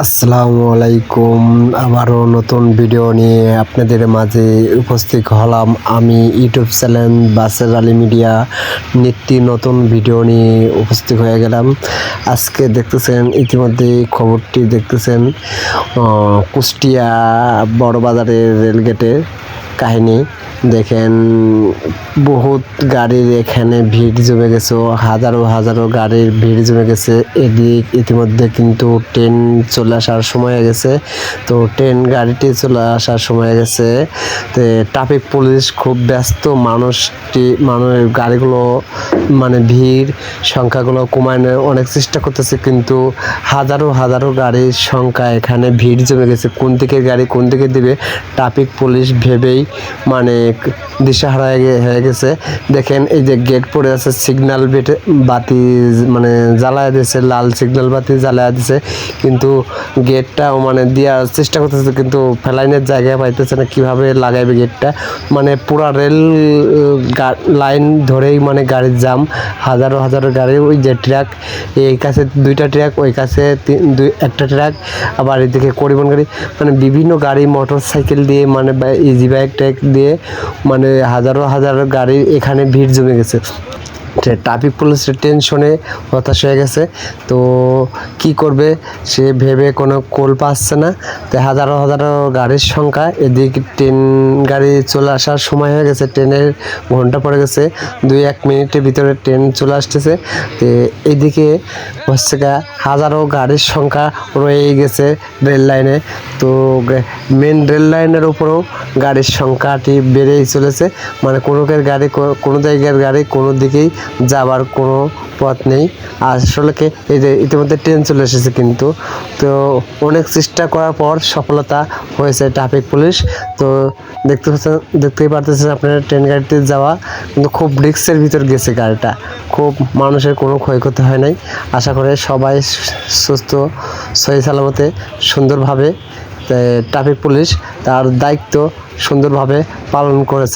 আসসালামু আলাইকুম। আবারও নতুন ভিডিও নিয়ে আপনাদের মাঝে উপস্থিত হলাম। আমি ইউটিউব চ্যানেল বাসের আলী মিডিয়া নিত্য নতুন ভিডিও নিয়ে উপস্থিত হয়ে গেলাম। আজকে দেখতেছেন ইতিমধ্যে খবরটি দেখতেছেন কুষ্টিয়া বড়বাজারের রেলগেটের কাহিনী দেখেন। বহুত গাড়ির এখানে ভিড় জমে গেছে, হাজারো হাজারো গাড়ির ভিড় জমে গেছে। এদিক ইতিমধ্যে কিন্তু ট্রেন চলে আসার সময় হয়ে গেছে। তো ট্রেন গাড়িটি চলে আসার সময় হয়ে গেছে। তো ট্রাফিক পুলিশ খুব ব্যস্ত, মানুষের গাড়িগুলো মানে ভিড় সংখ্যাগুলো কমানোর অনেক চেষ্টা করতেছে, কিন্তু হাজারো হাজারো গাড়ির সংখ্যা এখানে ভিড় জমে গেছে। কোন দিকের গাড়ি কোন দিকে দিবে ট্রাফিক পুলিশ ভেবেই মানে দিশাহারা হয়ে গেছে। দেখেন এই যে গেট পড়ে আছে, সিগন্যাল বাতি মানে জ্বালায় দিয়েছে, লাল সিগন্যাল বাতি জ্বালায় দিয়েছে, কিন্তু গেটটাও মানে দেওয়ার চেষ্টা করতেছে, কিন্তু ফেলাইনের জায়গায় পাইতেছে না। কীভাবে লাগাইবে গেটটা, মানে পুরা রেল লাইন ধরেই মানে গাড়ির জাম, হাজারো হাজারো গাড়ি। ওই যে ট্রাক, এই কাছে দুইটা ট্রাক, ওই কাছে একটা ট্রাক, আবার এদিকে পরিবহন গাড়ি, মানে বিভিন্ন গাড়ি মোটর সাইকেল দিয়ে মানে ইজি বাইক ট্যাক দিয়ে মানে হাজারো হাজারো গাড়ি এখানে ভিড় জমে গেছে। ট্রাফিক পুলিশের টেনশনে হতাশ হয়ে গেছে। তো কি করবে সে ভেবে কোনো কোল পাচ্ছে না। তো হাজারো হাজারো গাড়ির সংখ্যা, এদিকে ট্রেন গাড়ি চলে আসার সময় হয়ে গেছে, ট্রেনের ঘন্টা পড়ে গেছে, 2-1 মিনিটের ভিতরে ট্রেন চলে আসতেছে। তো এইদিকে হচ্ছে হাজারো গাড়ির সংখ্যা রয়ে গেছে রেল লাইনে। তো মেন রেল লাইনের উপরেও গাড়ির সংখ্যাটি বেড়েই চলেছে, মানে কোনো জায়গার গাড়ি কোনো দিকেই যাবার কোনো পথ নেই। আসলে কি এই যে ইতিমধ্যে ট্রেন চলে এসেছে, কিন্তু তো অনেক চেষ্টা করার পর সফলতা হয়েছে ট্রাফিক পুলিশ। তো দেখতেই পারতেছেন আপনারা ট্রেন গাড়িতে যাওয়া, কিন্তু খুব রিস্কের ভিতর গেছে গাড়িটা, খুব মানুষের কোনো ক্ষয়ক্ষতি হয় নাই। আশা করে সবাই সুস্থ সহি সালামতে সুন্দরভাবে ট্রাফিক পুলিশ তার দায়িত্ব সুন্দরভাবে পালন করেছে।